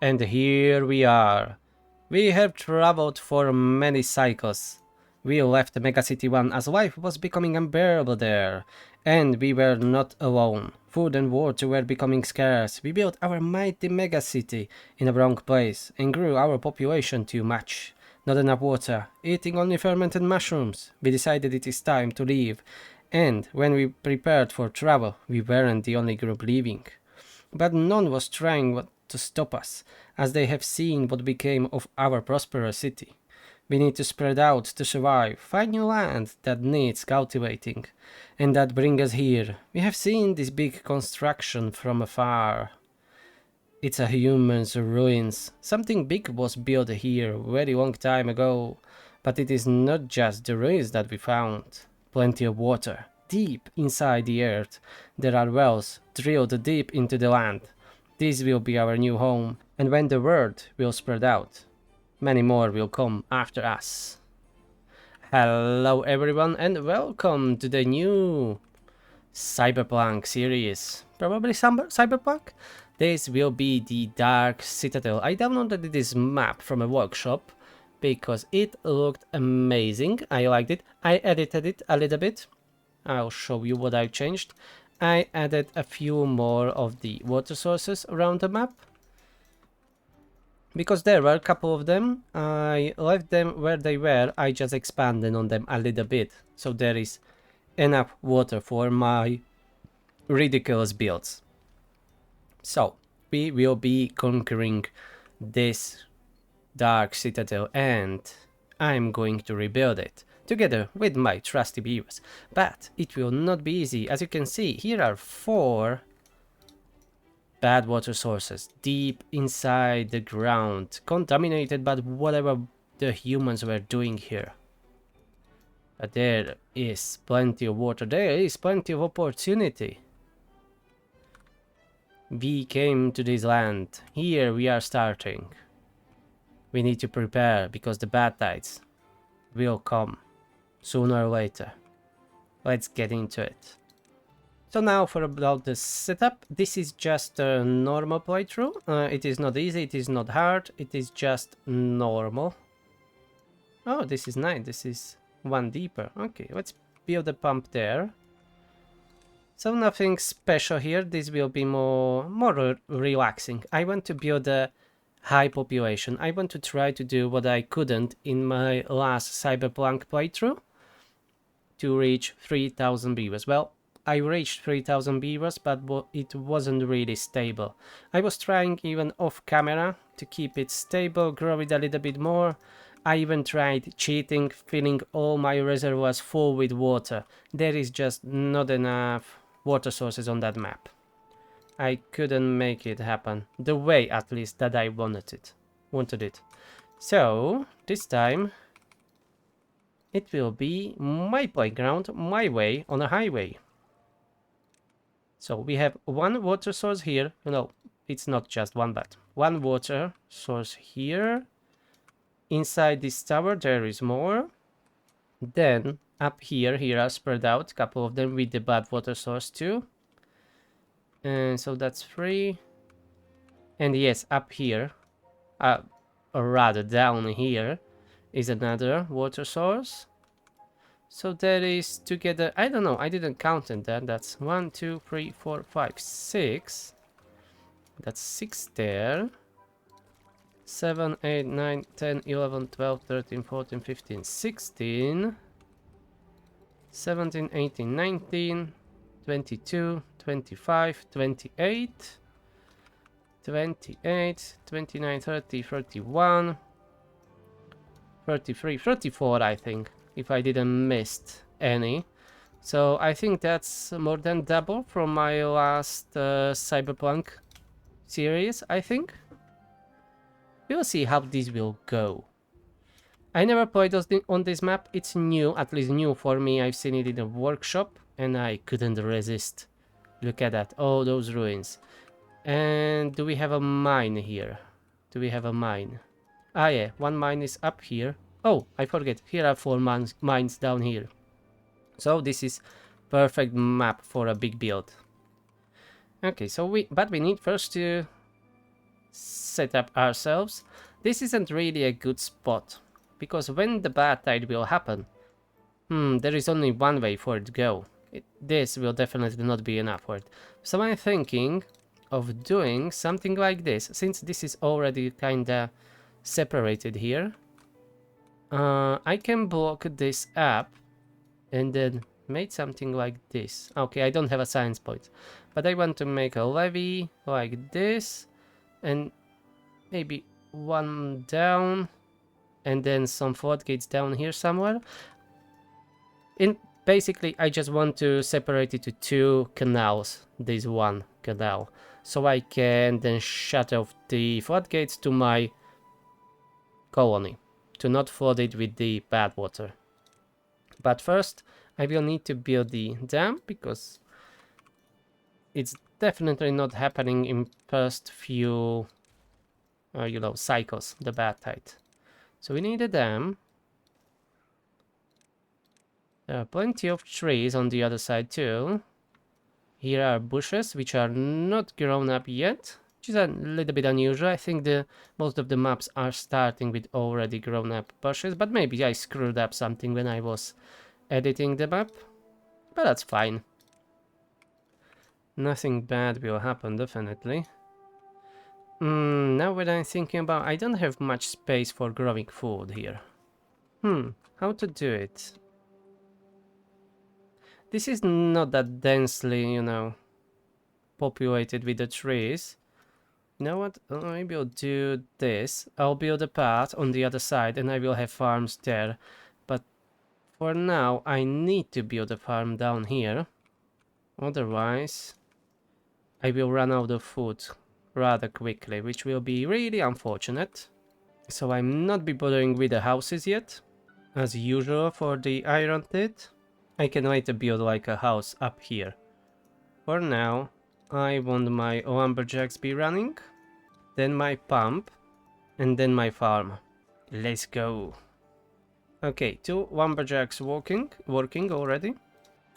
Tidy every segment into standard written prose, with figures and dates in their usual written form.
And here we are. We have traveled for many cycles. We left Megacity 1 as life was becoming unbearable there. And we were not alone. Food and water were becoming scarce. We built our mighty Megacity in the wrong place and grew our population too much. Not enough water, eating only fermented mushrooms. We decided it is time to leave. And when we prepared for travel, we weren't the only group leaving. But none was trying to stop us, as they have seen what became of our prosperous city. We need to spread out to survive, find new land that needs cultivating, and that brings us here. We have seen this big construction from afar. It's a human's ruins. Something big was built here a very long time ago, but it is not just the ruins that we found. Plenty of water. Deep inside the earth, there are wells drilled deep into the land. This will be our new home, and when the word will spread out, many more will come after us. Hello everyone and welcome to the new Cyberplank series. Probably Cyberplank? This will be the Dark Citadel. I downloaded this map from a workshop because it looked amazing. I liked it. I edited it a little bit. I'll show you what I changed. I added a few more of the water sources around the map. Because there were a couple of them, I left them where they were, I just expanded on them a little bit. So there is enough water for my ridiculous builds. So, we will be conquering this Dark Citadel and I'm going to rebuild it. Together with my trusty beavers. But it will not be easy. As you can see, here are 4 bad water sources deep inside the ground, contaminated by whatever the humans were doing here. But there is plenty of water, there is plenty of opportunity. We came to this land, here we are starting. We need to prepare because the bad tides will come sooner or later. Let's get into it. So now for about the setup, this is just a normal playthrough. It is not easy, it is not hard, it is just normal. Oh, this is nice, this is one deeper. Okay, let's build a pump there. So nothing special here, this will be more relaxing. I want to build a high population. I want to try to do what I couldn't in my last Cyberplank playthrough. To reach 3000 beavers. Well, I reached 3000 beavers, but it wasn't really stable. I was trying even off camera to keep it stable, grow it a little bit more. I even tried cheating, filling all my reservoirs full with water. There is just not enough water sources on that map. I couldn't make it happen, the way at least that I wanted it. So, this time it will be my playground, my way on a highway. So we have one water source here. No, it's not just one, but one water source here. Inside this tower there is more. Then up here are spread out, a couple of them with the bad water source too. And so that's 3. And yes, up here, or rather down here, is another water source. So there is together, I don't know, I didn't count in that. That's 1, 2, 3, 4, 5, 6. That's 6 there. 7, 8, 9, 10, 11, 12, 13, 14, 15, 16. 17, 18, 19, 22, 25, 28. 28, 29, 30, 31. 33, 34 I think, if I didn't miss any. So I think that's more than double from my last Cyberplank series, I think. We'll see how this will go. I never played on this map, it's new, at least new for me. I've seen it in a workshop and I couldn't resist. Look at that, all those ruins. And do we have a mine here? Do we have a mine? Ah yeah, one mine is up here. Oh, I forget, here are 4 mines down here. So this is perfect map for a big build. Okay, so we need first to set up ourselves. This isn't really a good spot, because when the bad tide will happen, there is only one way for it to go. This will definitely not be enough for it. So I'm thinking of doing something like this, since this is already kinda separated here. I can block this up and then make something like this. Okay, I don't have a science point, but I want to make a levee like this, and maybe one down, and then some floodgates down here somewhere. In basically, I just want to separate it to two canals, this one canal, so I can then shut off the floodgates to my colony, to not flood it with the bad water. But first, I will need to build the dam, because it's definitely not happening in first few, cycles, the bad tide. So we need a dam. There are plenty of trees on the other side too. Here are bushes which are not grown up yet, which is a little bit unusual. I think most of the maps are starting with already grown up bushes, but maybe I screwed up something when I was editing the map. But that's fine. Nothing bad will happen, definitely. Now when I'm thinking about, I don't have much space for growing food here. How to do it? This is not that densely, populated with the trees. You know what? Maybe I'll do this. I'll build a path on the other side and I will have farms there. But for now, I need to build a farm down here. Otherwise, I will run out of food rather quickly, which will be really unfortunate. So I'm not be bothering with the houses yet. As usual for the iron pit, I can later build like a house up here. For now, I want my lumberjacks be running, then my pump, and then my farm. Let's go. Okay, 2 lumberjacks working already.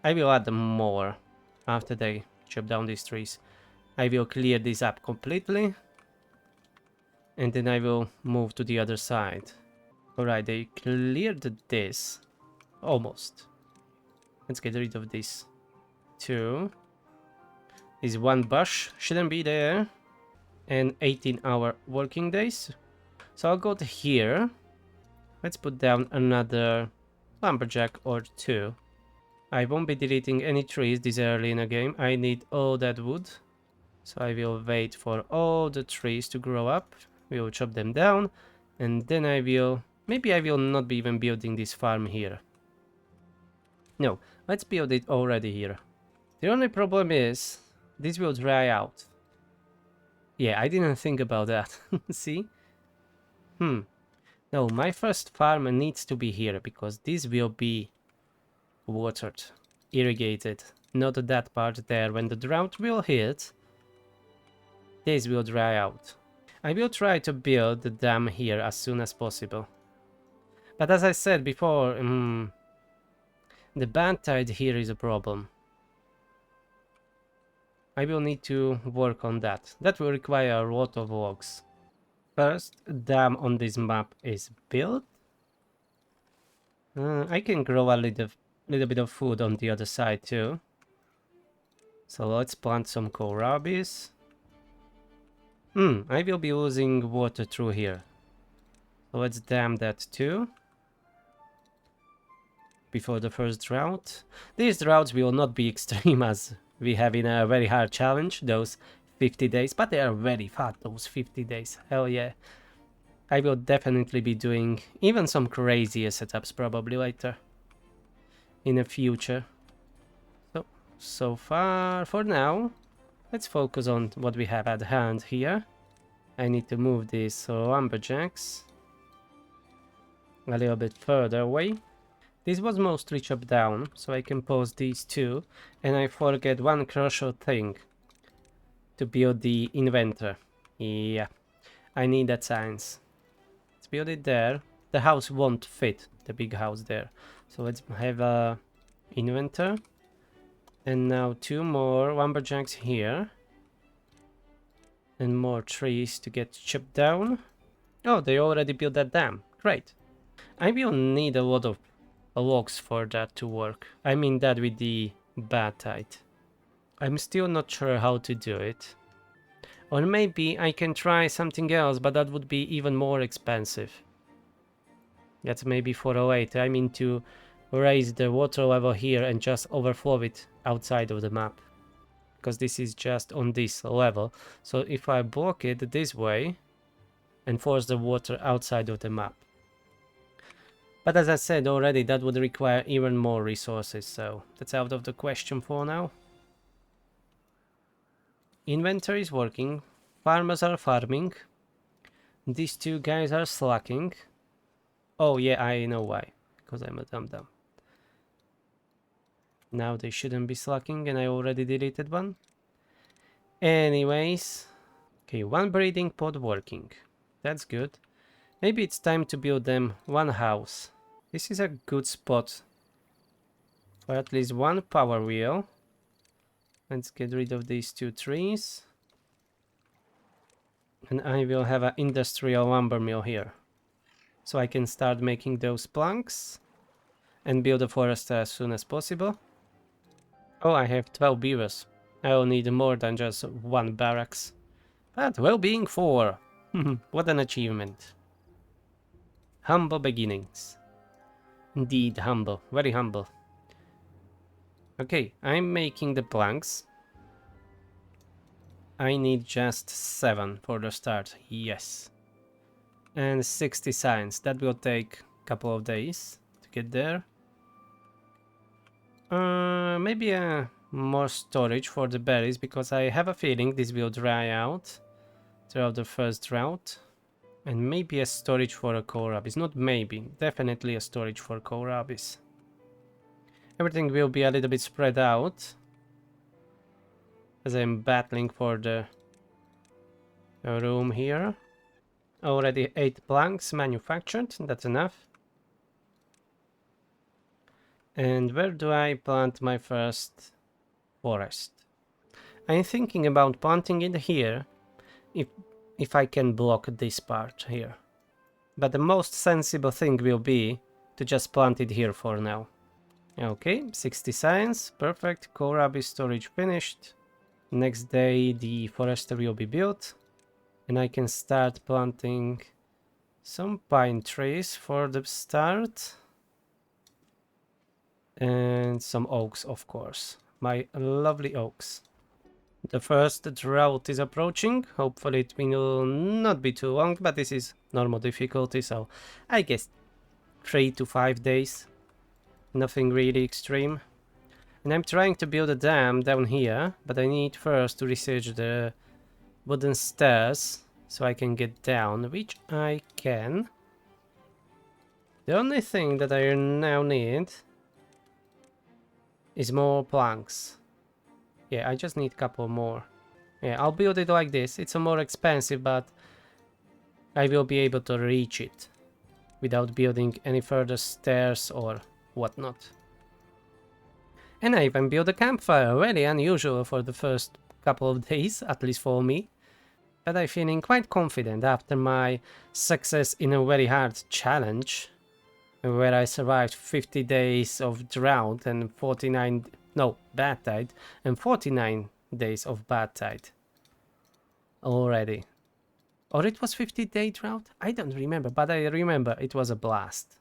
I will add more after they chop down these trees. I will clear this up completely, and then I will move to the other side. Alright, they cleared this. Almost. Let's get rid of this 2. This 1 bush shouldn't be there. And 18-hour working days. So I'll go to here. Let's put down another lumberjack or 2. I won't be deleting any trees this early in the game. I need all that wood. So I will wait for all the trees to grow up. We will chop them down. And then I will... Maybe I will not be even building this farm here. No, let's build it already here. The only problem is, this will dry out. Yeah, I didn't think about that. See? No, my first farm needs to be here, because this will be watered, irrigated. Not that part there. When the drought will hit, this will dry out. I will try to build the dam here as soon as possible. But as I said before, the bad tide here is a problem. I will need to work on that. That will require a lot of logs. First dam on this map is built. I can grow a little bit of food on the other side too. So let's plant some kohlrabis. I will be losing water through here. So let's dam that too. Before the first drought. These droughts will not be extreme as we have in a very hard challenge, those 50 days, but they are very fat, those 50 days. Hell yeah. I will definitely be doing even some crazier setups probably later. In the future. So far, for now, let's focus on what we have at hand here. I need to move these lumberjacks a little bit further away. This was mostly chopped down, so I can pause these 2. And I forget one crucial thing. To build the inventor. Yeah, I need that science. Let's build it there. The house won't fit, the big house there. So let's have a inventor. And now 2 more lumberjacks here. And more trees to get chopped down. Oh, they already built that dam. Great. I will need a lot of logs for that to work. I mean that with the batite. I'm still not sure how to do it. Or maybe I can try something else, but that would be even more expensive. That's maybe for later. I mean to raise the water level here and just overflow it outside of the map. Because this is just on this level. So if I block it this way and force the water outside of the map. But as I said already, that would require even more resources, so that's out of the question for now. Inventory is working, farmers are farming, these two guys are slacking. Oh yeah, I know why, because I'm a dum-dum. Now they shouldn't be slacking and I already deleted one. Anyways, okay, one breeding pod working, that's good. Maybe it's time to build them one house. This is a good spot for at least one power wheel. Let's get rid of these two trees. And I will have an industrial lumber mill here. So I can start making those planks. And build a forest as soon as possible. Oh, I have 12 beavers. I will need more than just one barracks. But well-being 4. What an achievement. Humble beginnings. Indeed, humble. Very humble. Okay, I'm making the planks. I need just 7 for the start. Yes. And 60 signs. That will take a couple of days to get there. Maybe more storage for the berries, because I have a feeling this will dry out throughout the first drought. And maybe a storage for a kohlrabies. Not maybe, definitely a storage for kohlrabies. Everything will be a little bit spread out as I'm battling for the room here. Already 8 planks manufactured, that's enough. And where do I plant my first forest? I'm thinking about planting it here, if I can block this part here. But the most sensible thing will be to just plant it here for now. Okay, 60 science, perfect. Kohlrabi storage finished. Next day the forester will be built. And I can start planting some pine trees for the start. And some oaks, of course. My lovely oaks. The first drought is approaching. Hopefully it will not be too long, but this is normal difficulty, so I guess 3 to 5 days. Nothing really extreme. And I'm trying to build a dam down here, but I need first to research the wooden stairs so I can get down, which I can. The only thing that I now need is more planks. Yeah, I just need a couple more. Yeah, I'll build it like this. It's more expensive, but I will be able to reach it without building any further stairs or whatnot. And I even built a campfire, very unusual for the first couple of days, at least for me. But I'm feeling quite confident after my success in a very hard challenge, where I survived 50 days of drought and bad tide, and 49 days of bad tide already. Or it was 50-day drought? I don't remember, but I remember it was a blast.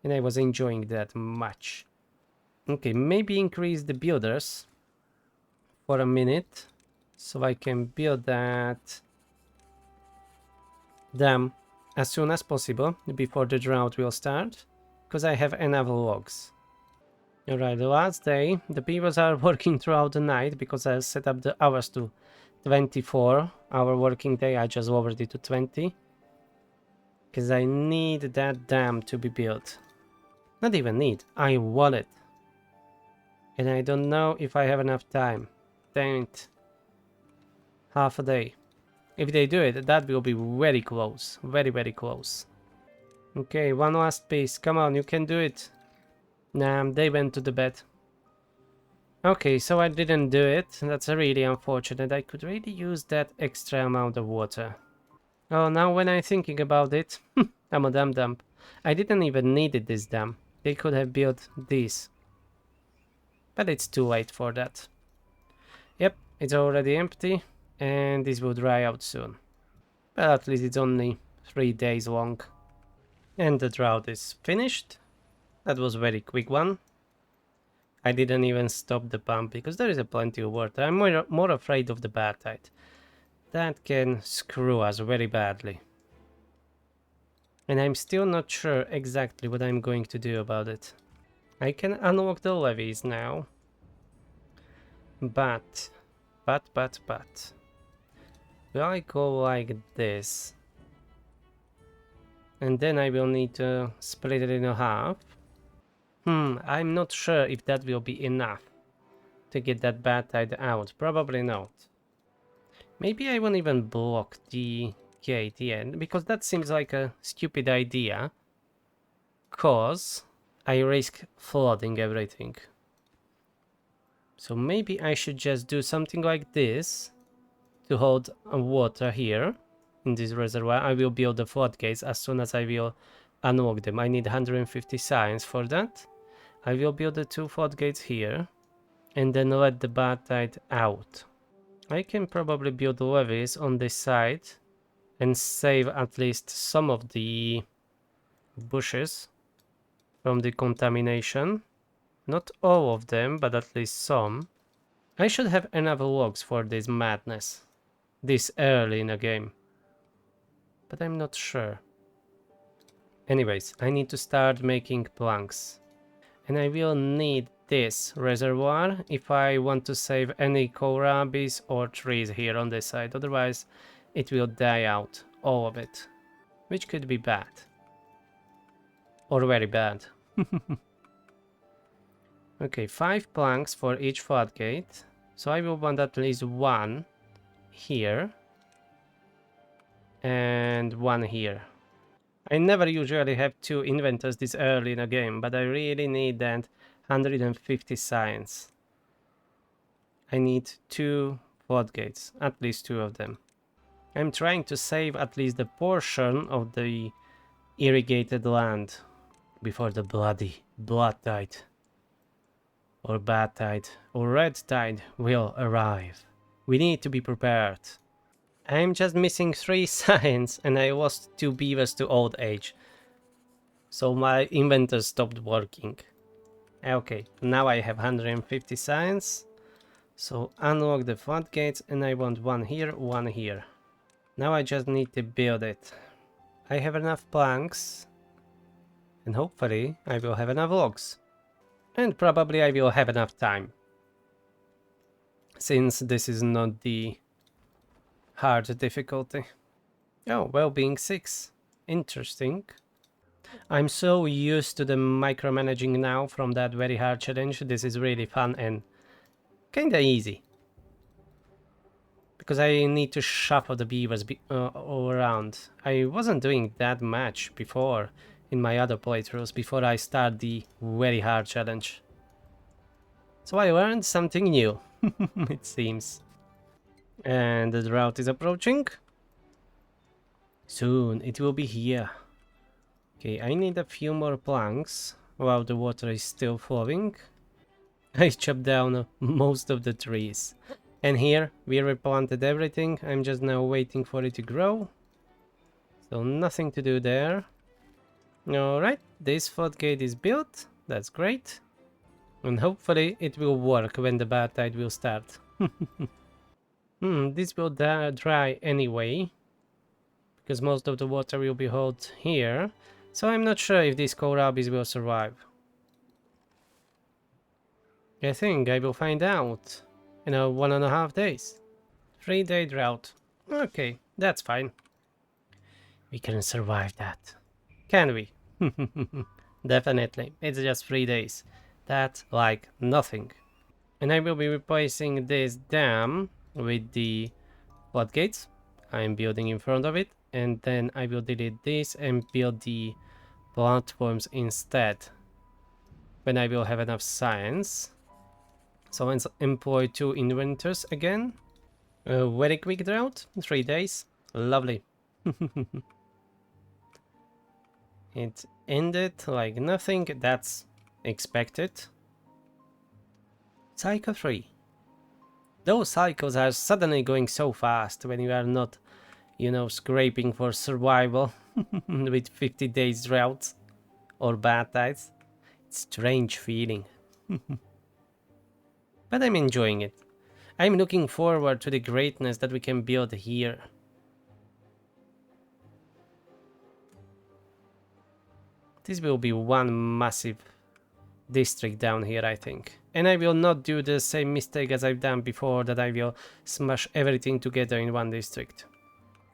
And I was enjoying that much. Okay, maybe increase the builders for a minute, so I can build that dam as soon as possible before the drought will start, because I have enough logs. Alright, the last day, the beavers are working throughout the night because I set up the hours to 24-hour working day. I just lowered it to 20 because I need that dam to be built. Not even need, I want it. And I don't know if I have enough time. Damn it. Half a day. If they do it, that will be very close. Very, very close. Okay, one last piece. Come on, you can do it. Nah, they went to the bed. Okay, so I didn't do it. That's really unfortunate. I could really use that extra amount of water. Oh, now when I'm thinking about it, I'm a dumb. I didn't even need this dam. They could have built this. But it's too late for that. Yep, it's already empty. And this will dry out soon. But at least it's only 3 days long. And the drought is finished. That was a very quick one. I didn't even stop the pump because there is a plenty of water. I'm more afraid of the bad tide. That can screw us very badly. And I'm still not sure exactly what I'm going to do about it. I can unlock the levees now. But. Will I go like this? And then I will need to split it in half. I'm not sure if that will be enough to get that bad tide out. Probably not. Maybe I won't even block the gate, yeah, because that seems like a stupid idea. Cause I risk flooding everything. So maybe I should just do something like this to hold water here in this reservoir. I will build the floodgates as soon as I will unlock them. I need 150 science for that. I will build the 2 floodgates here and then let the bad tide out. I can probably build levees on this side and save at least some of the bushes from the contamination. Not all of them, but at least some. I should have enough logs for this madness this early in the game, but I'm not sure. Anyways, I need to start making planks, and I will need this reservoir if I want to save any kohlrabies or trees here on this side, otherwise it will die out, all of it, which could be bad. Or very bad. Okay, 5 planks for each floodgate. So I will want at least 1 here. And 1 here. I never usually have 2 inventors this early in a game, but I really need that 150 science. I need 2 floodgates, at least 2 of them. I'm trying to save at least a portion of the irrigated land before the bloody blood tide or bad tide or red tide will arrive. We need to be prepared. I'm just missing 3 science and I lost 2 beavers to old age. So my inventor stopped working. Okay, now I have 150 science. So unlock the floodgates and I want 1 here, 1 here. Now I just need to build it. I have enough planks. And hopefully I will have enough logs. And probably I will have enough time. Since this is not the hard difficulty. Oh, well-being 6. Interesting. I'm so used to the micromanaging now from that very hard challenge. This is really fun and kinda easy. Because I need to shuffle the beavers all around. I wasn't doing that much before in my other playthroughs before I start the very hard challenge. So I learned something new, it seems. And the drought is approaching. Soon it will be here. Okay, I need a few more planks while the water is still flowing. I chopped down most of the trees. And here we replanted everything. I'm just now waiting for it to grow. So nothing to do there. Alright, this floodgate is built. That's great. And hopefully it will work when the bad tide will start. This will dry anyway. Because most of the water will be held here. So I'm not sure if these kohlrabies will survive. I think I will find out in 1.5 days. 3-day drought. Okay, that's fine. We can survive that. Can we? Definitely. It's just 3 days. That's like nothing. And I will be replacing this dam with the floodgates. I'm building in front of it. And then I will delete this and build the platforms instead. When I will have enough science. So let's employ 2 inventors again. Very quick drought, 3 days. Lovely. It ended like nothing, that's expected. Cycle 3. Those cycles are suddenly going so fast when you are not, you know, scraping for survival with 50 days droughts or bad tides. It's strange feeling. But I'm enjoying it. I'm looking forward to the greatness that we can build here. This will be one massive district down here, I think. And I will not do the same mistake as I've done before, that I will smash everything together in one district.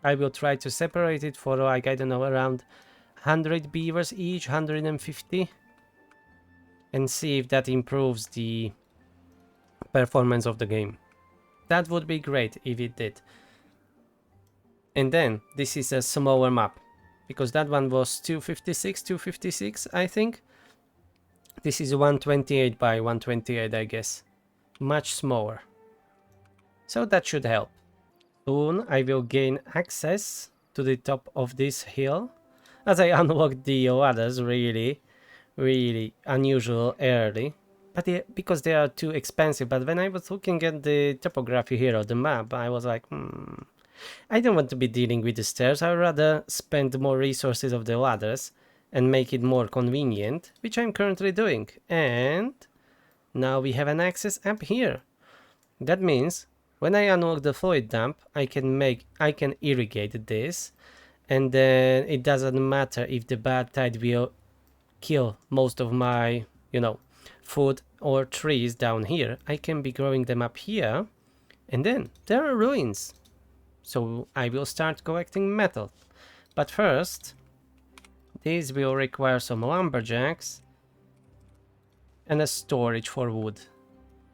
I will try to separate it for like, I don't know, around 100 beavers each, 150. And see if that improves the performance of the game. That would be great if it did. And then, this is a smaller map. Because that one was 256, I think. This is 128 by 128, I guess. Much smaller. So that should help. Soon I will gain access to the top of this hill. As I unlock the ladders really unusual early. But because they are too expensive. But when I was looking at the topography here of the map, I was like, I don't want to be dealing with the stairs. I'd rather spend more resources of the ladders and make it more convenient, which I'm currently doing. And now we have an access up here. That means when I unlock the fluid dump, I can irrigate this, and then it doesn't matter if the bad tide will kill most of my, you know, food or trees down here. I can be growing them up here, and then there are ruins. So I will start collecting metal. But first, these will require some lumberjacks and a storage for wood.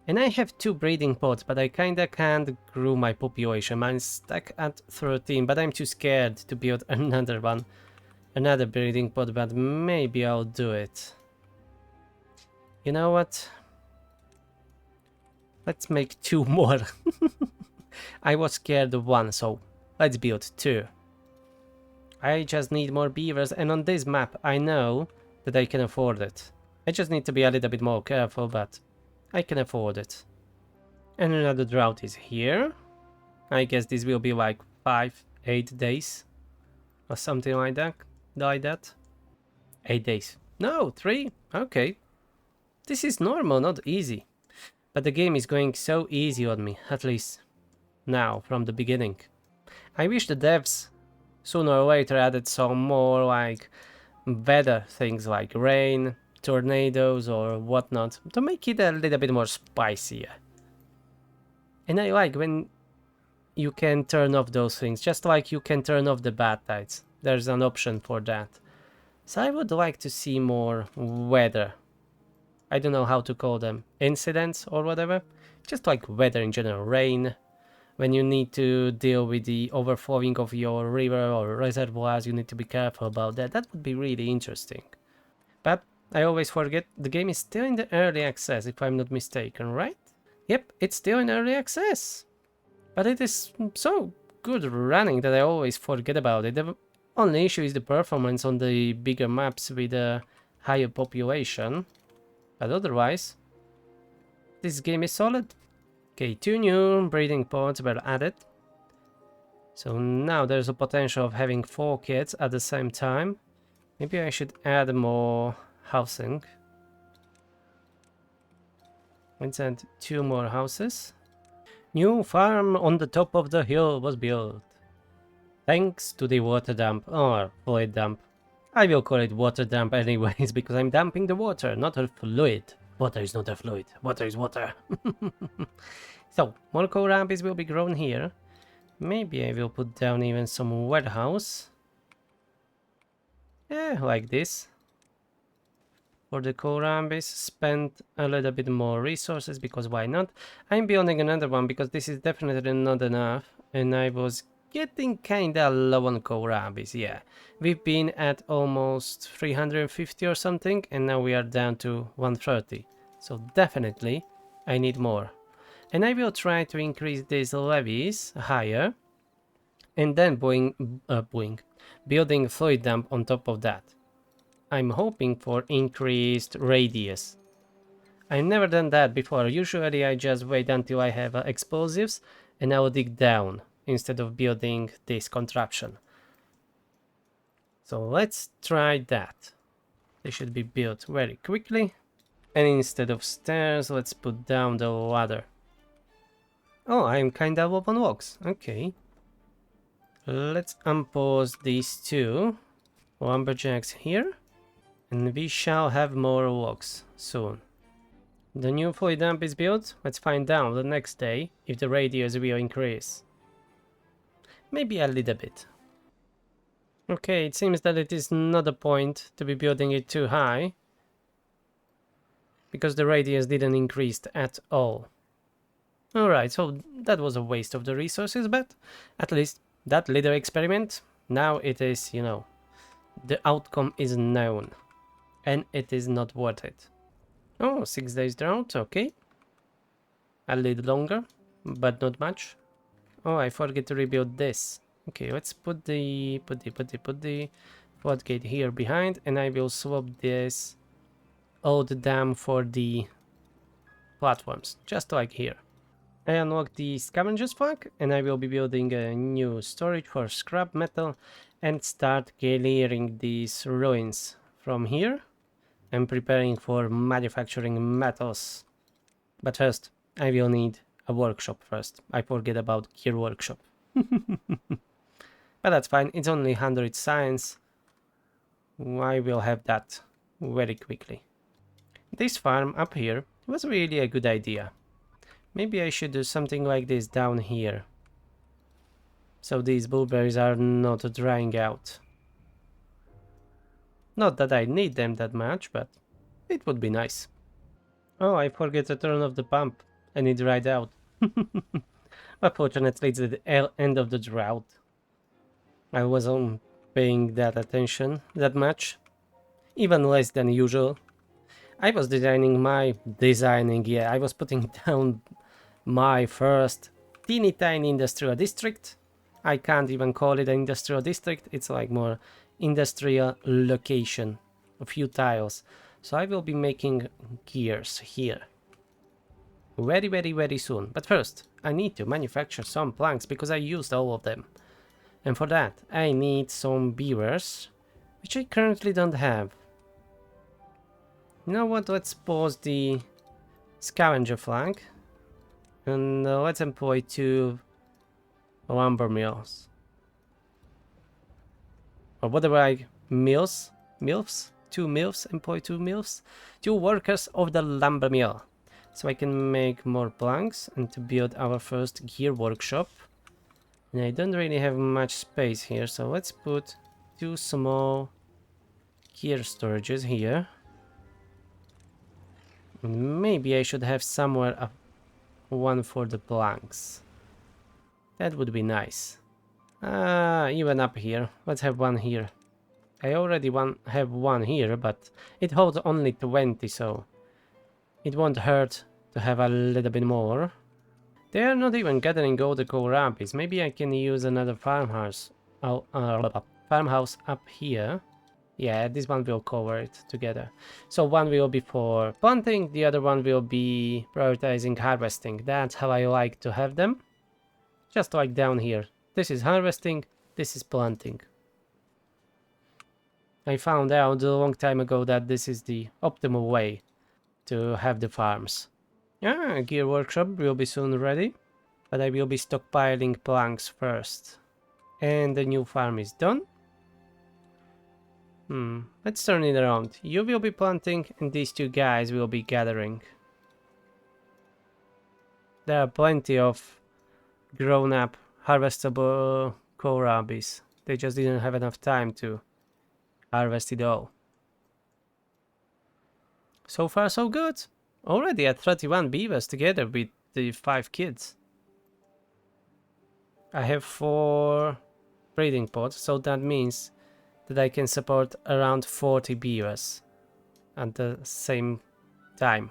And I have 2 breeding pods, but I kinda can't grow my population. I'm stuck at 13, but I'm too scared to build another one. Another breeding pod, but maybe I'll do it. You know what? Let's make 2 more. I was scared of 1, so let's build 2. I just need more beavers, and on this map I know that I can afford it. I just need to be a little bit more careful, but I can afford it. And another drought is here. I guess this will be like 5-8 days or something like that. 8 days. No, 3. Okay. This is normal, not easy. But the game is going so easy on me, at least now, from the beginning. I wish the devs sooner or later added some more like weather things like rain, tornadoes or whatnot to make it a little bit more spicier. And I like when you can turn off those things, just like you can turn off the bad tides. There's an option for that. So I would like to see more weather. I don't know how to call them, incidents or whatever. Just like weather in general, rain. When you need to deal with the overflowing of your river or reservoirs, you need to be careful about that. That would be really interesting. But I always forget, the game is still in the early access, if I'm not mistaken, right? Yep, it's still in early access. But it is so good running that I always forget about it. The only issue is the performance on the bigger maps with a higher population. But otherwise, this game is solid. Okay, 2 new breeding pods were added. So now there's a potential of having 4 kids at the same time. Maybe I should add more housing. Let's add 2 more houses. New farm on the top of the hill was built. Thanks to the water dump, or fluid dump. I will call it water dump anyways, because I'm dumping the water, not a fluid. Water is not a fluid, water is water. So, more kohlrabies will be grown here. Maybe I will put down even some warehouse. Yeah, like this. For the kohlrabies, spend a little bit more resources, because why not? I'm building another one, because this is definitely not enough. And I was getting kinda low on kohlrabies, yeah. We've been at almost 350 or something, and now we are down to 130. So definitely I need more. And I will try to increase these levees higher. And then building fluid dump on top of that. I'm hoping for increased radius. I've never done that before. Usually I just wait until I have explosives and I will dig down instead of building this contraption. So let's try that. They should be built very quickly. And instead of stairs, let's put down the ladder. Oh, I'm kinda low on logs. Okay. Let's unpause these two lumberjacks here. And we shall have more logs soon. The new fluid dump is built. Let's find out the next day if the radius will increase. Maybe a little bit. Okay, it seems that it is not a point to be building it too high, because the radius didn't increase at all. Alright, so that was a waste of the resources, but at least that little experiment, now it is, you know, the outcome is known, and it is not worth it. Oh, 6 days drought, okay. A little longer, but not much. Oh, I forget to rebuild this. Okay, let's put the floodgate here behind, and I will swap this old dam for the platforms, just like here. I unlock the scavenger's flag, and I will be building a new storage for scrap metal and start clearing these ruins from here. I'm preparing for manufacturing metals. But first, I will need a workshop first. I forget about gear workshop. But that's fine, it's only 100 science. I will have that very quickly. This farm up here was really a good idea. Maybe I should do something like this down here. So these blueberries are not drying out. Not that I need them that much, but it would be nice. Oh, I forget to turn off the pump and it dried out. Unfortunately, it's the end of the drought. I wasn't paying that attention that much. Even less than usual. I was I was putting down my first teeny tiny industrial district. I can't even call it an industrial district, it's like more industrial location, a few tiles. So I will be making gears here very soon. But first I need to manufacture some planks because I used all of them, and for that I need some beavers, which I currently don't have. You know what, let's pause the scavenger flank and let's employ 2 lumber mills. Or whatever mills? 2 mills, employ 2 mills? 2 workers of the lumber mill. So I can make more planks and to build our first gear workshop. And I don't really have much space here, so let's put 2 small gear storages here. And maybe I should have somewhere one for the planks. That would be nice. Even up here. Let's have one here. I already have one here, but it holds only 20, so it won't hurt to have a little bit more. They are not even gathering all the kohlrabies. Maybe I can use another farmhouse up here. Yeah, this one will cover it together. So one will be for planting, the other one will be prioritizing harvesting. That's how I like to have them. Just like down here. This is harvesting, this is planting. I found out a long time ago that this is the optimal way to have the farms. Yeah, gear workshop will be soon ready, but I will be stockpiling planks first. And the new farm is done. Let's turn it around. You will be planting and these 2 guys will be gathering. There are plenty of grown-up harvestable kohlrabies. They just didn't have enough time to harvest it all. So far so good. Already at 31 beavers together with the 5 kids. I have 4 breeding pods, so that means that I can support around 40 beavers at the same time.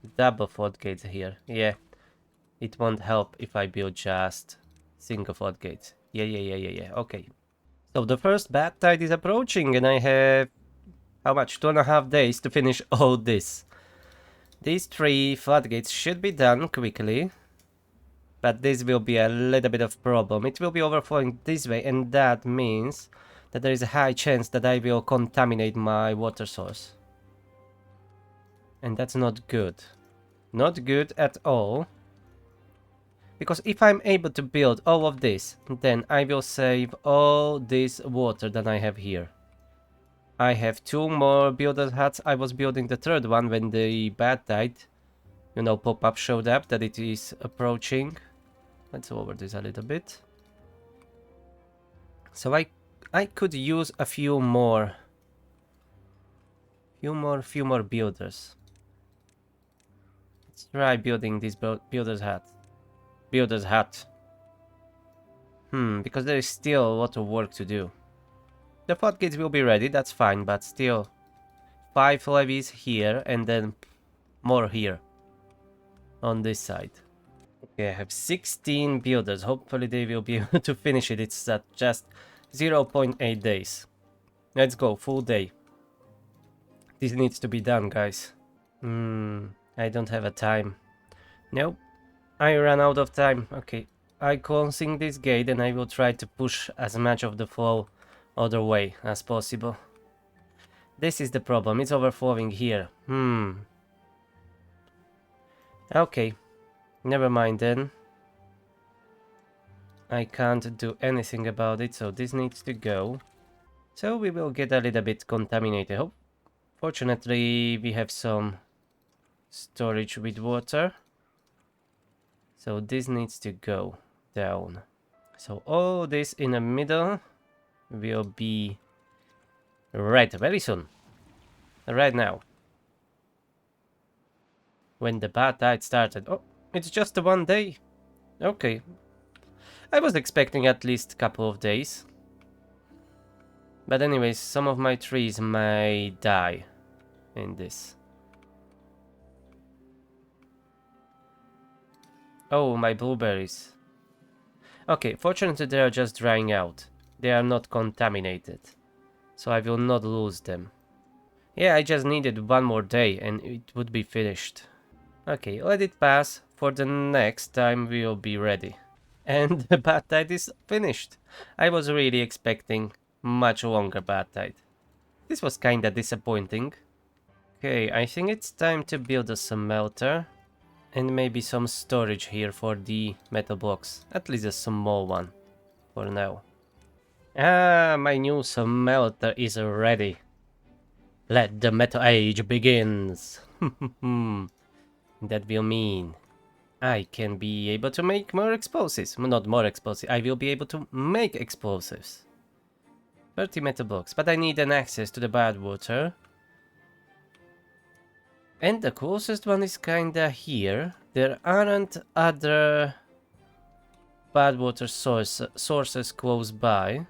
double floodgates here. Yeah, it won't help if I build just single floodgates. Yeah. Okay. So the first bad tide is approaching, and I have how much? 2.5 days to finish all this. These 3 floodgates should be done quickly, but this will be a little bit of problem. It will be overflowing this way, and that means that there is a high chance that I will contaminate my water source. And that's not good. Not good at all. Because if I'm able to build all of this, then I will save all this water that I have here. I have 2 more builder huts. I was building the 3rd one when the bad tide, you know, pop-up showed up that it is approaching. Let's lower this a little bit. So I could use a few more builders. Let's try building this builder's hut. Because there is still a lot of work to do. The floodgates will be ready, that's fine, but still 5 levies here and then more here on this side. Okay, I have 16 builders. Hopefully they will be able to finish it. It's at just 0.8 days. Let's go, full day. This needs to be done, guys. I don't have a time. Nope, I ran out of time. Okay, I closing this gate and I will try to push as much of the flow other way as possible. This is the problem, it's overflowing here. Okay, never mind then. I can't do anything about it, so this needs to go. So we will get a little bit contaminated. Oh, fortunately, we have some storage with water. So this needs to go down. So all this in the middle will be red very soon. Right now. When the bad tide started. Oh, it's just a 1 day. Okay. I was expecting at least a couple of days. But anyways, some of my trees may die in this. Oh, my blueberries. Okay, fortunately they are just drying out. They are not contaminated. So I will not lose them. Yeah, I just needed 1 more day and it would be finished. Okay, let it pass. For the next time we will be ready. And the bad tide is finished. I was really expecting much longer bad tide. This was kinda disappointing. Okay, I think it's time to build a smelter. And maybe some storage here for the metal blocks. At least a small one. For now. Ah, my new smelter is ready. Let the metal age begins. That will mean I can be able to make more explosives. Not more explosives. I will be able to make explosives. 30 metal blocks. But I need an access to the bad water. And the closest one is kinda here. There aren't other bad water sources close by.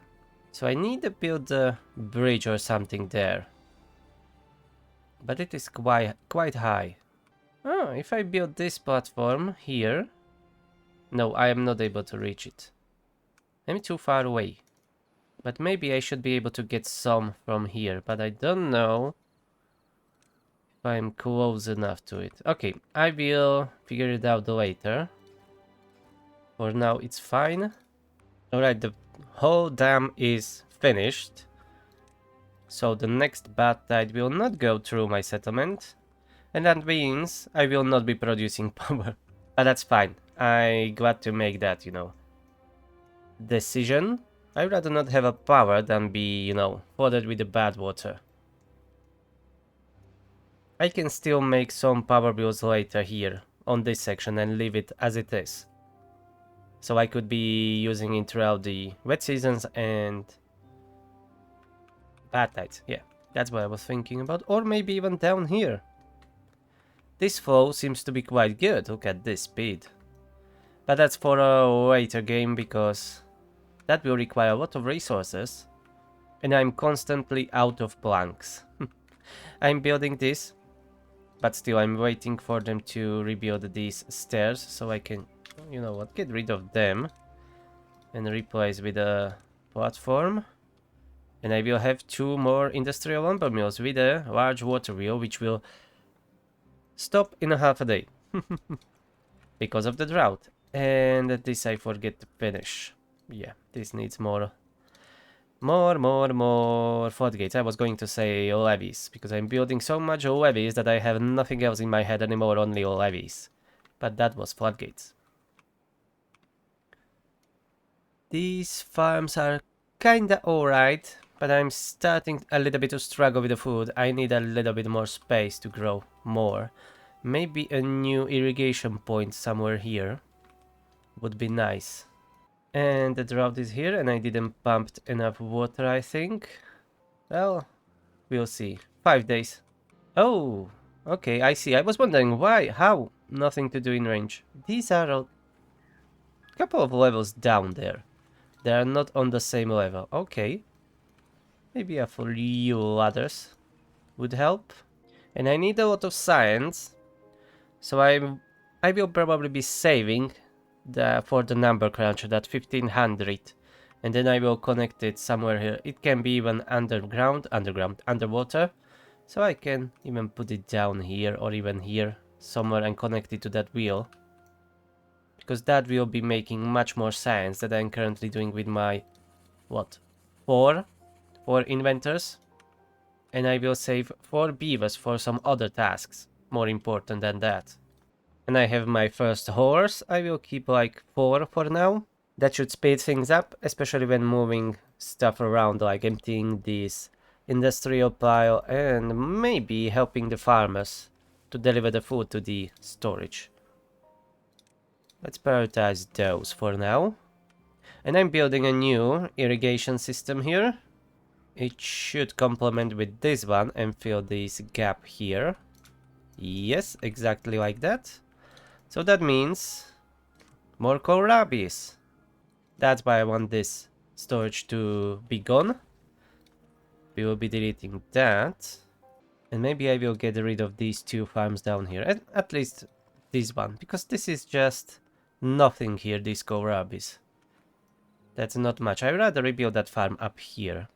So I need to build a bridge or something there. But it is quite high. Oh, if I build this platform here... No, I am not able to reach it. I'm too far away. But maybe I should be able to get some from here. But I don't know if I'm close enough to it. Okay, I will figure it out later. For now, it's fine. Alright, the whole dam is finished. So the next bad tide will not go through my settlement. And that means I will not be producing power. But that's fine. I glad to make that, you know, decision. I'd rather not have a power than be, you know, flooded with the bad water. I can still make some power builds later here on this section and leave it as it is. So I could be using it throughout the wet seasons and bad tides. Yeah, that's what I was thinking about. Or maybe even down here. This flow seems to be quite good. Look at this speed. But that's for a later game because that will require a lot of resources. And I'm constantly out of planks. I'm building this But still, I'm waiting for them to rebuild these stairs so I can, you know what, get rid of them and replace with a platform. And I will have 2 more industrial lumber mills with a large water wheel, which will stop in a half a day because of the drought. And this I forget to finish. Yeah, this needs more floodgates. I was going to say levees, because I'm building so much levees that I have nothing else in my head anymore, only levees. But that was floodgates. These farms are kinda alright, but I'm starting a little bit to struggle with the food. I need a little bit more space to grow more. Maybe a new irrigation point somewhere here would be nice. And the drought is here, and I didn't pump enough water, I think. Well, we'll see. 5 days. Oh, okay, I see. I was wondering why, how? Nothing to do in range. These are a couple of levels down there. They are not on the same level. Okay. Maybe a few ladders would help. And I need a lot of science. So I will probably be saving for the number cruncher, that 1500. And then I will connect it somewhere here. It can be even underwater. So I can even put it down here or even here somewhere and connect it to that wheel. Because that will be making much more science than I'm currently doing with my, what, 4 inventors. And I will save 4 beavers for some other tasks more important than that. And I have my first horse. I will keep like 4 for now. That should speed things up, especially when moving stuff around, like emptying this industrial pile and maybe helping the farmers to deliver the food to the storage. Let's prioritize those for now. And I'm building a new irrigation system here. It should complement with this one and fill this gap here. Yes, exactly like that. So that means more kohlrabis. That's why I want this storage to be gone. We will be deleting that. And maybe I will get rid of these 2 farms down here. At least this one. Because this is just nothing here, these kohlrabis. That's not much. I'd rather rebuild that farm up here.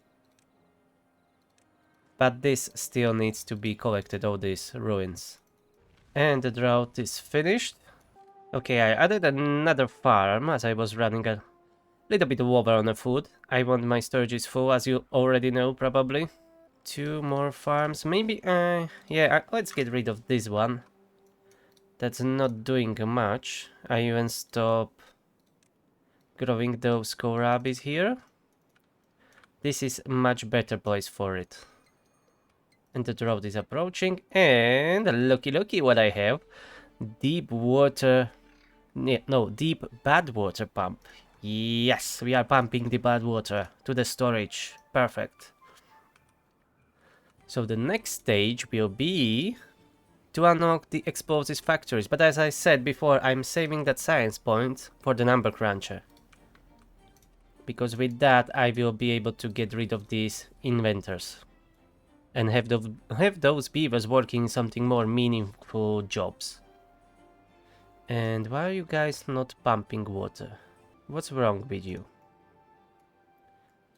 But this still needs to be collected, all these ruins. And the drought is finished. Okay, I added another farm as I was running a little bit over on the food. I want my storage is full, as you already know, probably. 2 more farms. Maybe, yeah, let's get rid of this one. That's not doing much. I even stop growing those kohlrabis here. This is a much better place for it. And the drought is approaching. And looky what I have. Deep water... No, deep bad water pump. Yes, we are pumping the bad water to the storage. Perfect. So the next stage will be to unlock the explosives factories. But as I said before, I'm saving that science point for the number cruncher. Because with that, I will be able to get rid of these inventors. And have those beavers working something more meaningful jobs. And why are you guys not pumping water? What's wrong with you?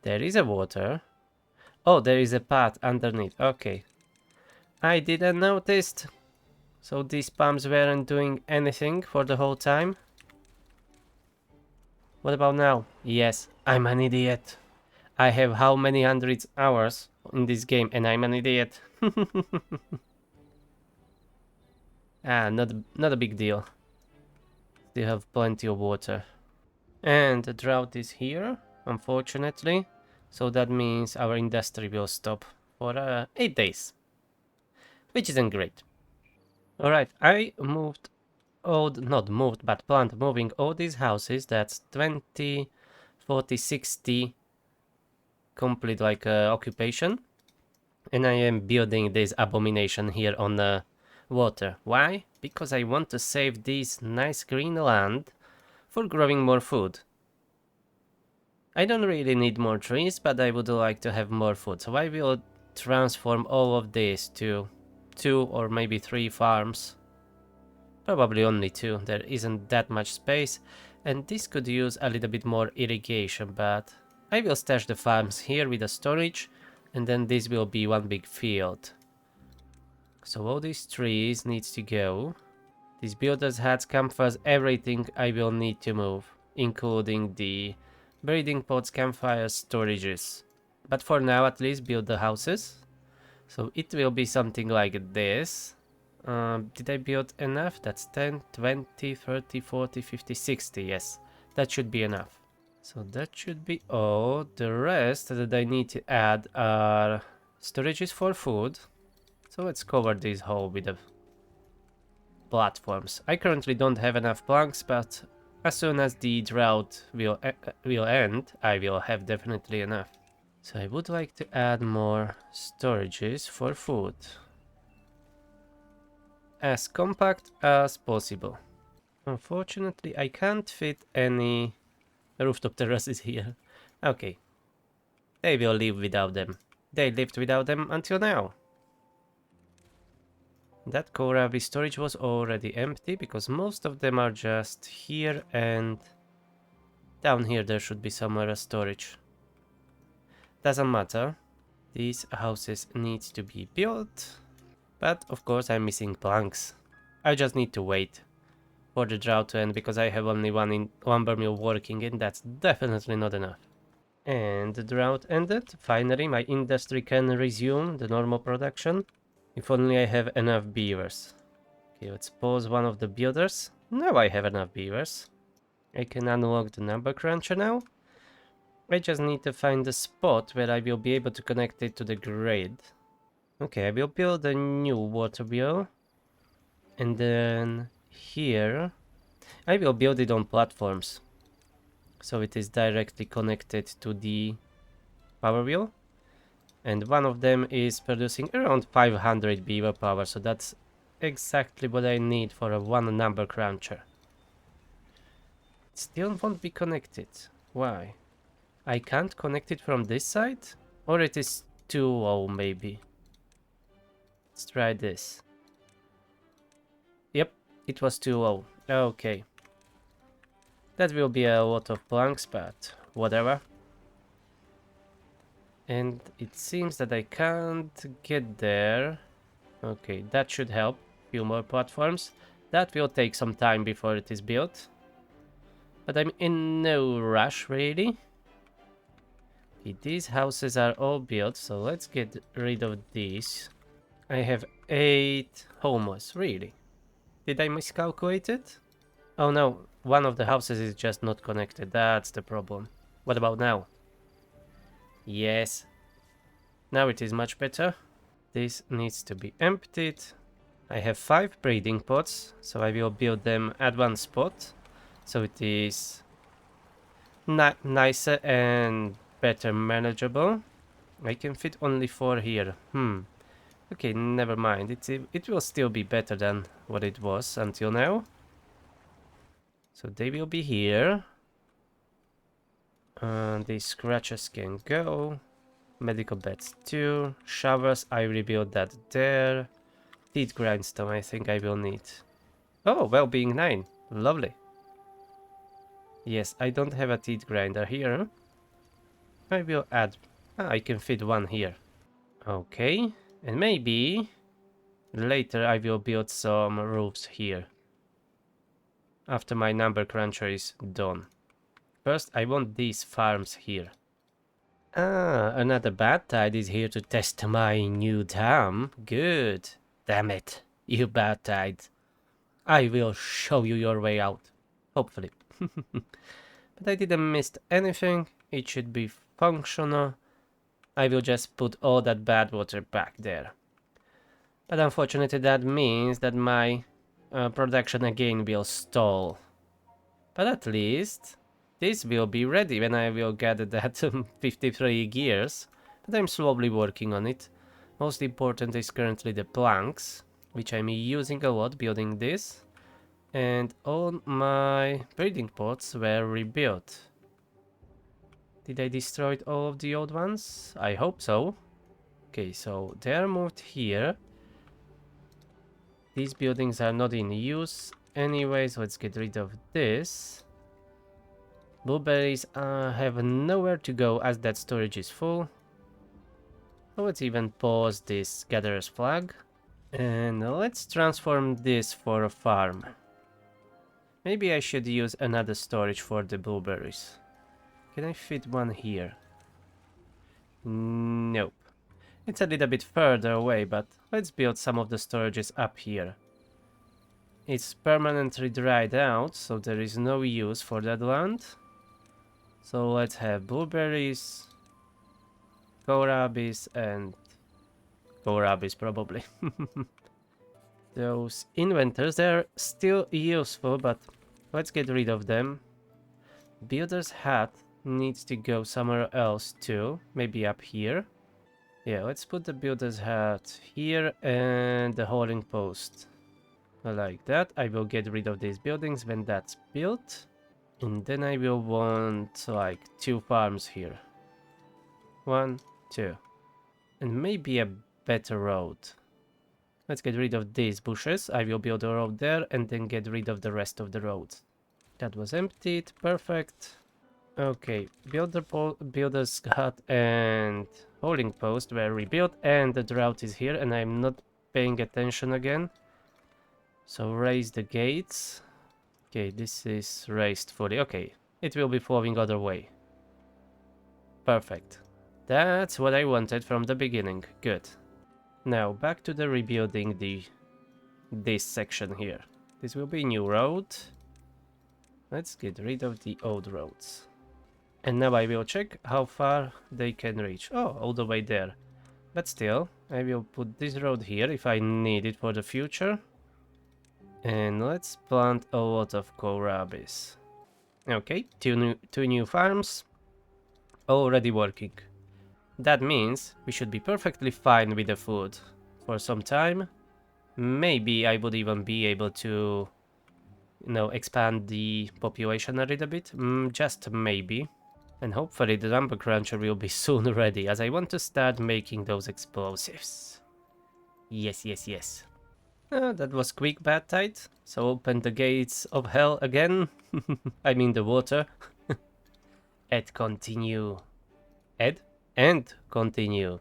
There is a water. Oh, there is a path underneath. Okay. I didn't notice. So these pumps weren't doing anything for the whole time. What about now? Yes, I'm an idiot. I have how many hundreds hours in this game and I'm an idiot. Not a big deal. Still have plenty of water. And the drought is here, unfortunately. So that means our industry will stop for 8 days. Which isn't great. Alright, I moved not moved, but planned moving all these houses. That's 20, 40, 60 complete like occupation. And I am building this abomination here on the water. Why? Because I want to save this nice green land for growing more food. I don't really need more trees, but I would like to have more food. So I will transform all of this to 2 or maybe 3 farms. Probably only 2, there isn't that much space, and this could use a little bit more irrigation, but I will stash the farms here with a storage, and then this will be one big field. So all these trees needs to go. These builders hats, campfires, everything I will need to move, including the breeding pots, campfires, storages. But for now, at least build the houses. So it will be something like this. Did I build enough? That's 10, 20, 30, 40, 50, 60. Yes, that should be enough. So that should be all. The rest that I need to add are storages for food. So let's cover this hole with the platforms. I currently don't have enough planks, but as soon as the drought will end, I will have definitely enough. So I would like to add more storages for food. As compact as possible. Unfortunately, I can't fit any rooftop terraces here. Okay. They will live without them. They lived without them until now. That Korabi storage was already empty because most of them are just here, and down here there should be somewhere a storage. Doesn't matter. These houses need to be built. But of course I'm missing planks. I just need to wait for the drought to end because I have only one lumber mill working, and that's definitely not enough. And the drought ended. Finally my industry can resume the normal production. If only I have enough beavers. Okay, let's pause one of the builders. Now I have enough beavers. I can unlock the number cruncher now. I just need to find the spot where I will be able to connect it to the grid. Okay, I will build a new water wheel. And then here I will build it on platforms. So it is directly connected to the power wheel. And one of them is producing around 500 Beaverpower, so that's exactly what I need for a one number cruncher. It still won't be connected. Why? I can't connect it from this side? Or it is too low maybe. Let's try this. Yep, it was too low. Okay. That will be a lot of planks, but whatever. And it seems that I can't get there. Okay, that should help. Few more platforms. That will take some time before it is built. But I'm in no rush, really. Okay, these houses are all built, so let's get rid of these. I have 8 homeless, really. Did I miscalculate it? Oh no, one of the houses is just not connected. That's the problem. What about now? Yes. Now it is much better. This needs to be emptied. I have 5 breeding pots, so I will build them at one spot. So it is nicer and better manageable. I can fit only 4 here. Okay, never mind. It will still be better than what it was until now. So they will be here. These scratches can go. Medical beds too. Showers, I rebuilt that there. Teeth grindstone, I think I will need. Oh, well-being 9. Lovely. Yes, I don't have a teeth grinder here. I will add... I can fit one here. Okay. And maybe later I will build some roofs here. After my number cruncher is done. First, I want these farms here. Ah, another bad tide is here to test my new dam. Good. Damn it, you bad tide. I will show you your way out. Hopefully. But I didn't miss anything. It should be functional. I will just put all that bad water back there. But unfortunately that means that my production again will stall. But at least this will be ready when I will get that 53 gears. But I'm slowly working on it. Most important is currently the planks, which I'm using a lot building this. And all my breeding pots were rebuilt. Did I destroy all of the old ones? I hope so. Okay, so they're moved here. These buildings are not in use anyways. Let's get rid of this. Blueberries have nowhere to go as that storage is full. So let's even pause this gatherer's flag. And let's transform this for a farm. Maybe I should use another storage for the blueberries. Can I fit one here? Nope. It's a little bit further away, but let's build some of the storages up here. It's permanently dried out, so there is no use for that land. So let's have blueberries, kohlrabis, and kohlrabis probably. Those inventors, they're still useful, but let's get rid of them. Builder's hat needs to go somewhere else too, maybe up here. Yeah, let's put the builder's hat here and the holding post. Like that. I will get rid of these buildings when that's built. And then I will want like 2 farms here. 1, 2. And maybe a better road. Let's get rid of these bushes. I will build a road there and then get rid of the rest of the road. That was emptied. Perfect. Okay, builder's hut and holding post were rebuilt, and the drought is here, and I'm not paying attention again. So raise the gates. Okay, this is raised fully. Okay, it will be flowing other way. Perfect. That's what I wanted from the beginning. Good. Now back to the rebuilding this section here. This will be new road. Let's get rid of the old roads. And now I will check how far they can reach. Oh, all the way there. But still, I will put this road here if I need it for the future. And let's plant a lot of kohlrabis. Okay, two new farms. Already working. That means we should be perfectly fine with the food for some time. Maybe I would even be able to, expand the population a little bit. Just maybe. And hopefully the number cruncher will be soon ready, as I want to start making those explosives. Yes, yes, yes. That was quick, bad tide. So open the gates of hell again. I mean the water. And continue. And continue.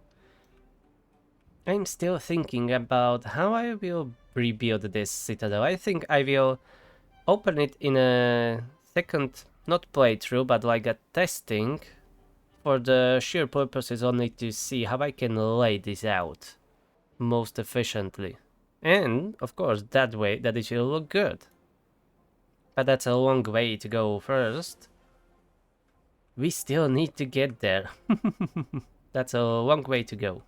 I'm still thinking about how I will rebuild this citadel. I think I will open it in a second, not playthrough, but like a testing, for the sheer purposes only to see how I can lay this out most efficiently. And, of course, that way that it will look good. But that's a long way to go first. We still need to get there. That's a long way to go.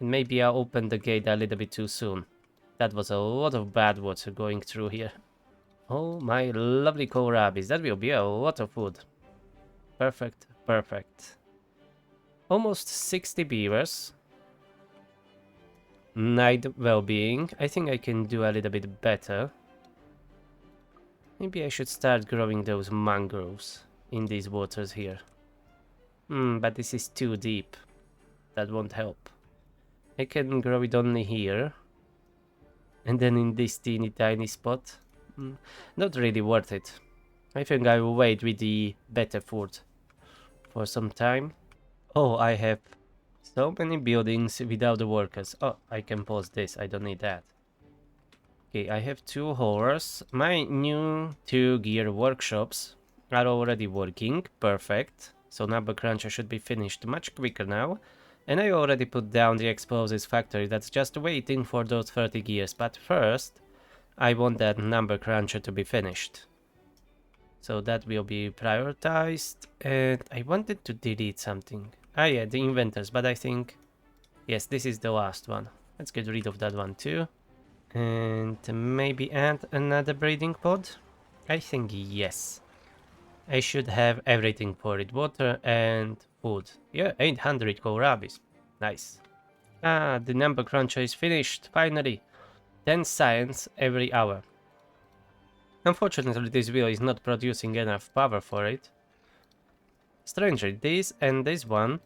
And maybe I opened the gate a little bit too soon. That was a lot of bad water going through here. Oh my lovely kohlrabis, that will be a lot of food. Perfect, perfect. Almost 60 beavers. Night well-being. I think I can do a little bit better. Maybe I should start growing those mangroves in these waters here. But this is too deep. That won't help. I can grow it only here. And then in this teeny tiny spot. Not really worth it. I think I will wait with the better food for some time. Oh, I have so many buildings without the workers. Oh, I can pause this. I don't need that. Okay, I have 2 horrors. My new 2 gear workshops are already working. Perfect. So number cruncher should be finished much quicker now. And I already put down the explosives factory that's just waiting for those 30 gears. But first, I want that number cruncher to be finished. So that will be prioritized. And I wanted to delete something. Ah yeah, the inventors, but I think... Yes, this is the last one. Let's get rid of that one too. And maybe add another breeding pod? I think yes. I should have everything for it. Water and food. Yeah, 800 kohlrabis. Nice. Ah, the number cruncher is finished, finally. 10 science every hour. Unfortunately, this wheel is not producing enough power for it. Strangely, this and this one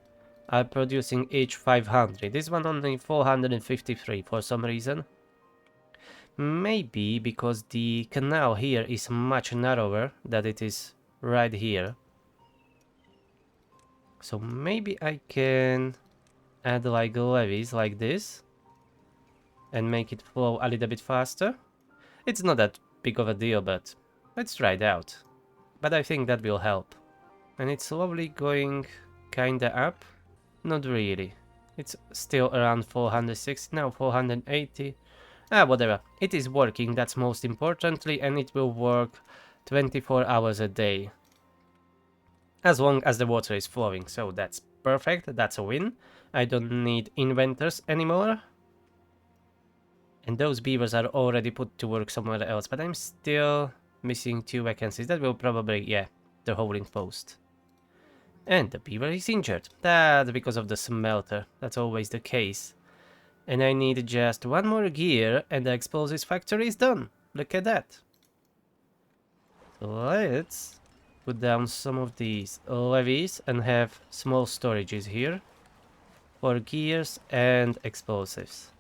are producing each 500. This one only 453 for some reason. Maybe because the canal here is much narrower than it is right here. So maybe I can add like levees like this and make it flow a little bit faster. It's not that big of a deal, but let's try it out. But I think that will help. And it's slowly going kinda up. Not really. It's still around 460 now, 480. Whatever. It is working, that's most importantly, and it will work 24 hours a day. As long as the water is flowing, so that's perfect, that's a win. I don't need inventors anymore. And those beavers are already put to work somewhere else, but I'm still missing 2 vacancies. That will probably, yeah, the holding post. And the beaver is injured. That's because of the smelter. That's always the case. And I need just 1 more gear and the explosives factory is done. Look at that. So let's put down some of these levees and have small storages here for gears and explosives.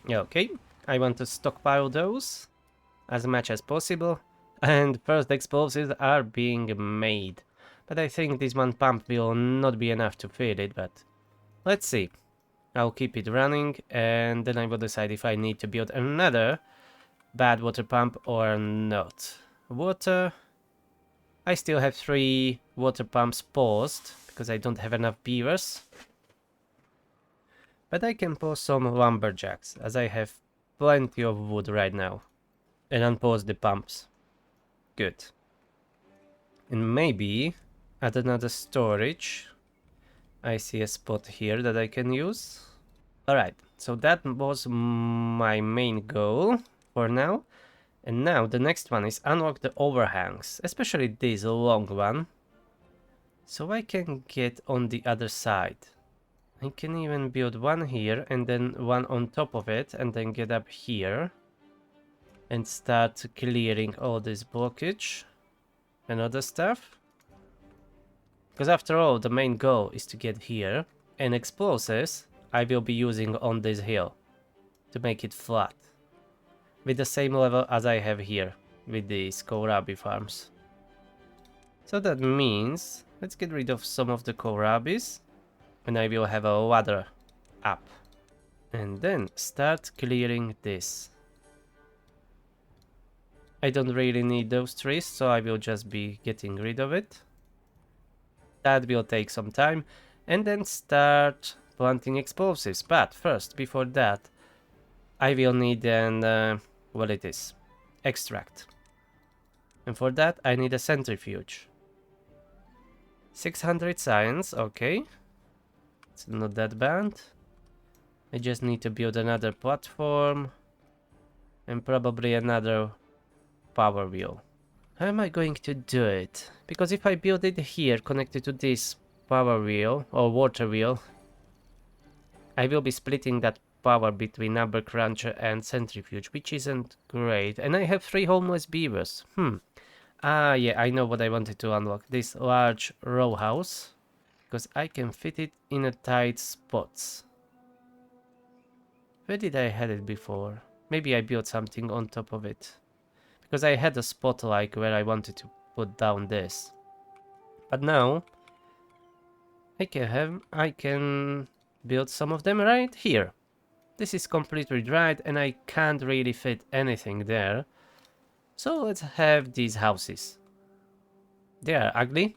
Okay, I want to stockpile those as much as possible. And first explosives are being made. But I think this one pump will not be enough to fill it, but let's see. I'll keep it running and then I will decide if I need to build another bad water pump or not. Water. I still have 3 water pumps paused because I don't have enough beavers. But I can pause some lumberjacks as I have plenty of wood right now. And unpause the pumps. Good. And maybe add another storage. I see a spot here that I can use. Alright, so that was my main goal for now. And now the next one is unlock the overhangs, especially this long one. So I can get on the other side. I can even build one here and then one on top of it and then get up here. And start clearing all this blockage and other stuff. Because after all, the main goal is to get here. And explosives I will be using on this hill to make it flat. With the same level as I have here with these kohlrabi farms. So that means let's get rid of some of the kohlrabis. And I will have a ladder up. And then start clearing this. I don't really need those trees, so I will just be getting rid of it. That will take some time. And then start planting explosives. But first, before that, I will need an, what it is, extract. And for that, I need a centrifuge. 600 science, okay. It's not that bad. I just need to build another platform. And probably another power wheel. How am I going to do it? Because if I build it here, connected to this power wheel or water wheel, I will be splitting that power between number cruncher and centrifuge, which isn't great. And I have 3 homeless beavers. Yeah, I know what I wanted to unlock. This large row house. Because I can fit it in a tight spots. Where did I had it before? Maybe I built something on top of it. Because I had a spot like where I wanted to put down this. But now I can build some of them right here. This is completely dried and I can't really fit anything there. So let's have these houses. They are ugly.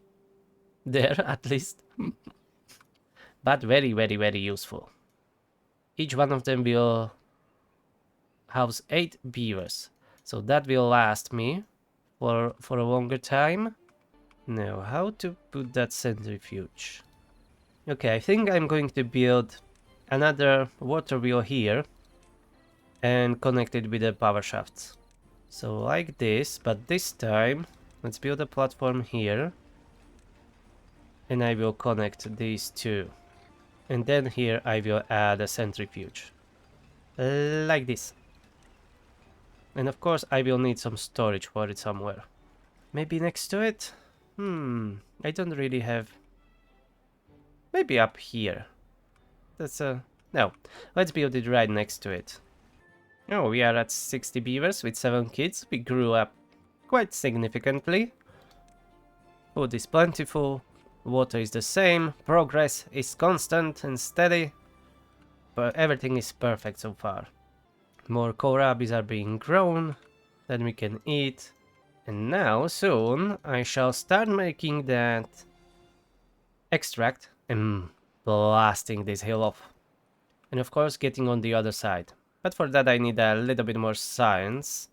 There at least. But very, very, very useful. Each one of them will house 8 beavers. So that will last me for a longer time. Now, how to put that centrifuge? Okay, I think I'm going to build another water wheel here and connect it with the power shafts. So like this, but this time let's build a platform here. And I will connect these two. And then here I will add a centrifuge. Like this. And of course I will need some storage for it somewhere. Maybe next to it? I don't really have... Maybe up here. That's a... No, let's build it right next to it. Oh, we are at 60 beavers with 7 kids. We grew up quite significantly. Food is plentiful, water is the same, progress is constant and steady, but everything is perfect so far. More kohlrabis are being grown, that we can eat. And now, soon, I shall start making that extract and blasting this hill off. And of course, getting on the other side. But for that, I need a little bit more science.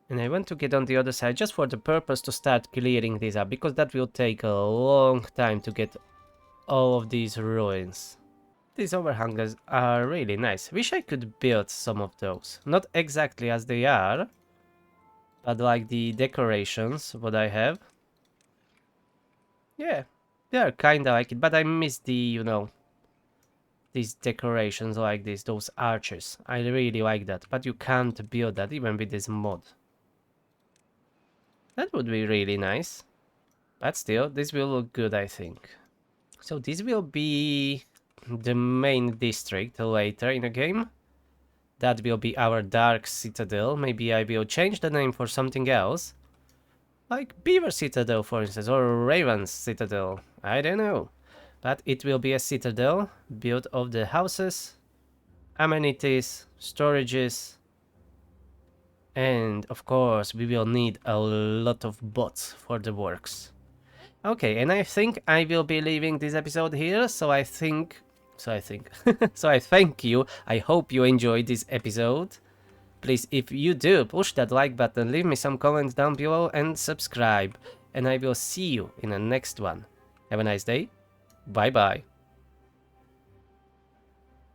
And I want to get on the other side just for the purpose to start clearing this up, because that will take a long time to get all of these ruins. These overhangers are really nice. Wish I could build some of those. Not exactly as they are, but like the decorations, what I have. Yeah, they are kinda like it, but I miss the, you know, these decorations like this, those arches. I really like that, but you can't build that even with this mod. That would be really nice. But still, this will look good, I think. So this will be the main district later in the game. That will be our Dark Citadel. Maybe I will change the name for something else. Like Beaver Citadel, for instance, or Raven's Citadel. I don't know. But it will be a citadel built of the houses, amenities, storages, and of course we will need a lot of bots for the works. Okay, and I think I will be leaving this episode here, so I thank you. I hope you enjoyed this episode. Please, if you do, push that like button, leave me some comments down below and subscribe. And I will see you in the next one. Have a nice day. Bye bye.